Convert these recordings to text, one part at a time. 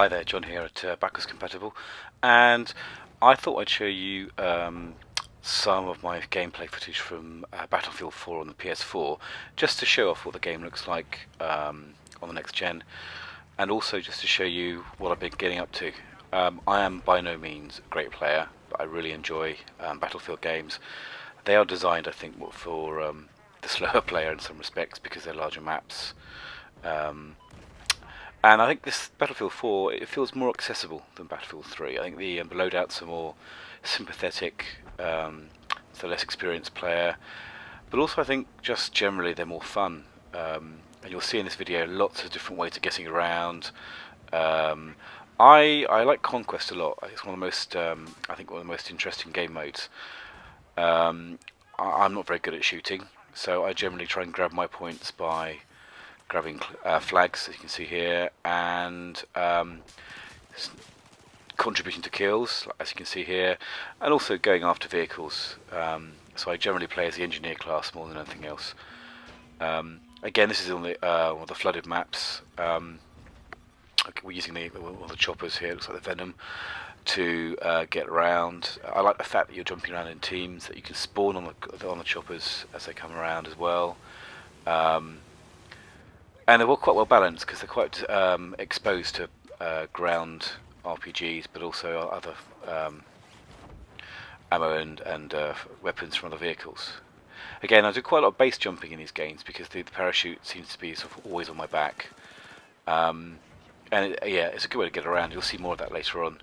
Hi there, John here at Backwards Compatible, and I thought I'd show you some of my gameplay footage from Battlefield 4 on the PS4, just to show off what the game looks like on the next gen, and also just to show you what I've been getting up to. I am by no means a great player, but I really enjoy Battlefield games. They are designed, I think, for the slower player in some respects because they're larger maps. And I think this Battlefield 4, it feels more accessible than Battlefield 3. I think the loadouts are more sympathetic to the less experienced player, but also I think just generally they're more fun. And you'll see in this video lots of different ways of getting around. I like Conquest a lot. It's one of the most I think one of the most interesting game modes. I'm not very good at shooting, so I generally try and grab my points by grabbing flags, as you can see here, and contributing to kills, as you can see here, and also going after vehicles. So I generally play as the engineer class more than anything else. Again, this is on one of the flooded maps. We're using one of the choppers here, it looks like the Venom, to get around. I like the fact that you're jumping around in teams, that you can spawn on the choppers as they come around as well. And they're all quite well balanced because they're quite exposed to ground RPGs, but also other ammo and weapons from other vehicles. Again, I do quite a lot of base jumping in these games because the parachute seems to be sort of always on my back. And yeah, it's a good way to get around. You'll see more of that later on.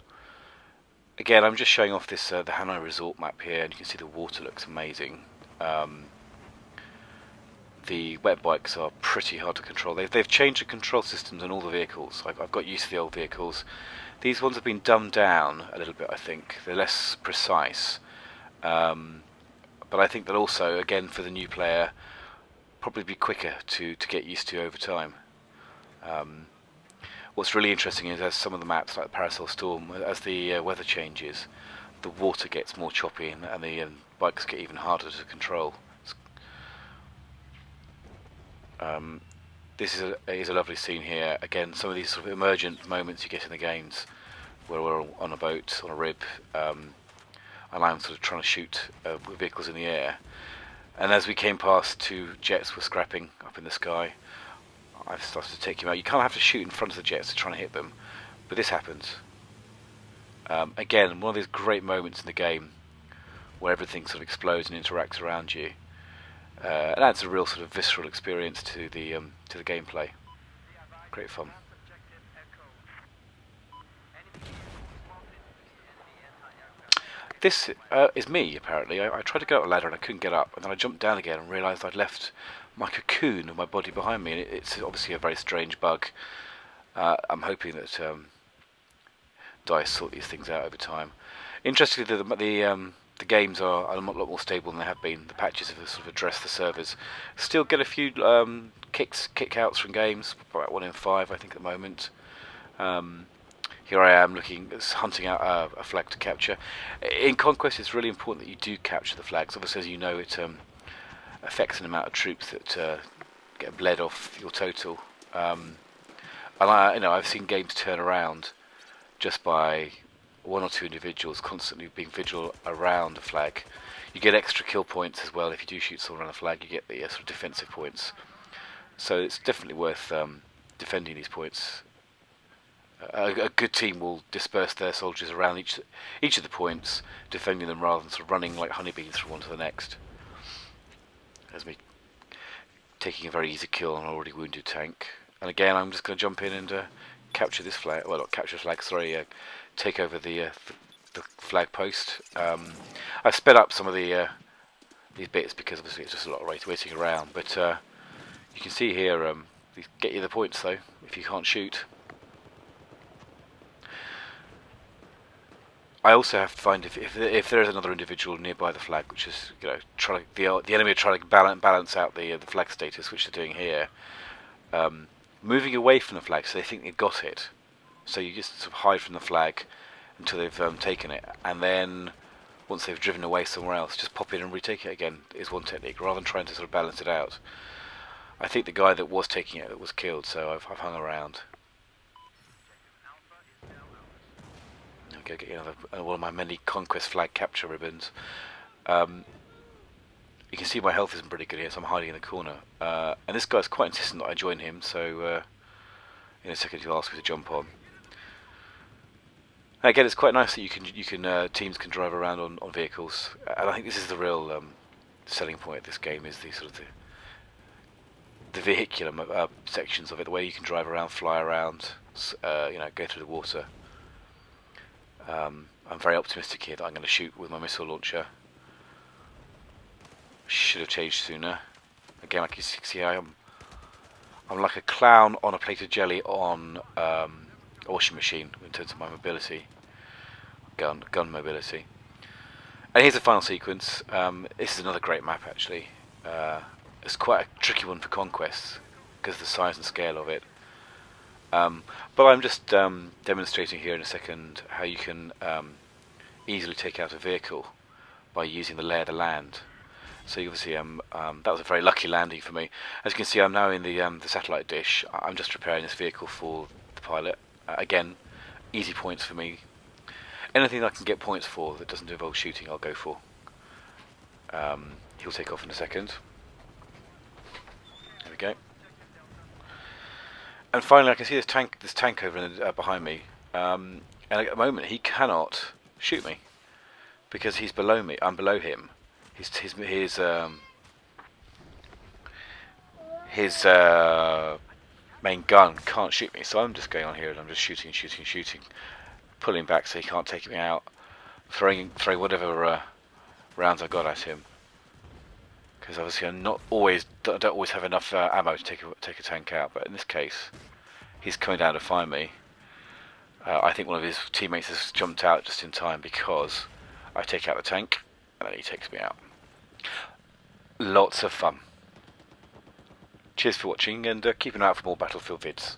Again, I'm just showing off this the Hanoi Resort map here, and you can see the water looks amazing. The wet bikes are pretty hard to control. They've changed the control systems on all the vehicles. I've got used to the old vehicles. These ones have been dumbed down a little bit, I think. They're less precise. But I think that also, again, for the new player, probably be quicker to get used to over time. What's really interesting is as some of the maps, like the Parasol Storm, as the weather changes, the water gets more choppy and the bikes get even harder to control. This is a lovely scene here. Again, some of these sort of emergent moments you get in the games, where we're on a boat, on a rib, and I'm sort of trying to shoot vehicles in the air. And as we came past, two jets were scrapping up in the sky. I've started to take them out. You can't have to shoot in front of the jets to try and hit them, but this happens. Again, one of these great moments in the game where everything sort of explodes and interacts around you. It adds a real sort of visceral experience to the gameplay. Great fun. This is me, apparently. I tried to go up a ladder and I couldn't get up, and then I jumped down again and realised I'd left my cocoon of my body behind me, and it's obviously a very strange bug. I'm hoping that DICE sort these things out over time. Interestingly, the games are a lot more stable than they have been. The patches have sort of addressed the servers. Still get a few kick outs from games, about 1 in 5 I think at the moment. Here I am hunting out a flag to capture. In Conquest it's really important that you do capture the flags. Obviously, as you know, it affects an amount of troops that get bled off your total. And I've seen games turn around just by 1 or 2 individuals constantly being vigilant around a flag. You get extra kill points as well if you do shoot someone around a flag. You get the sort of defensive points. So it's definitely worth defending these points. A good team will disperse their soldiers around each of the points, defending them rather than sort of running like honeybees from one to the next. There's me taking a very easy kill on an already wounded tank. And again, I'm just going to jump in and capture this flag. Well, not capture the flag, sorry. Take over the flag post. I've sped up some of these bits because obviously it's just a lot of waiting around. But you can see here, these get you the points though if you can't shoot. I also have to find if there is another individual nearby the flag, which is the enemy are trying to balance out the flag status, which they're doing here. Moving away from the flag so they think they've got it. So you just sort of hide from the flag until they've taken it, and then once they've driven away somewhere else, just pop in and retake it again is one technique, rather than trying to sort of balance it out. I think the guy that was taking it was killed, so I've hung around. I'll go get another one of my many conquest flag capture ribbons. Um, you can see my health isn't pretty good here, so I'm hiding in the corner. And this guy's quite insistent that I join him, so in a second he'll ask me to jump on. And again, it's quite nice that teams can drive around on vehicles, and I think this is the real selling point of this game, is the sort of the vehicular sections of it, the way you can drive around, fly around, go through the water. I'm very optimistic here that I'm going to shoot with my missile launcher. Should have changed sooner. Again, like you see, I'm like a clown on a plate of jelly on a washing machine in terms of my mobility, gun mobility. And here's the final sequence. This is another great map, actually. It's quite a tricky one for conquests because of the size and scale of it. But I'm just demonstrating here in a second how you can easily take out a vehicle by using the lay of the land. So you obviously that was a very lucky landing for me. As you can see, I'm now in the satellite dish. I'm just preparing this vehicle for the pilot. Again, easy points for me. Anything I can get points for that doesn't involve shooting, I'll go for. He'll take off in a second. There we go. And finally, I can see this tank over behind me. And at the moment, he cannot shoot me because he's below me. I'm below him. His main gun can't shoot me, so I'm just going on here and I'm just shooting, pulling back so he can't take me out, throwing whatever rounds I got at him. Because obviously I don't always have enough ammo to take a tank out, but in this case, he's coming down to find me. I think one of his teammates has jumped out just in time because I take out the tank and then he takes me out. Lots of fun. Cheers for watching, and keep an eye out for more Battlefield vids.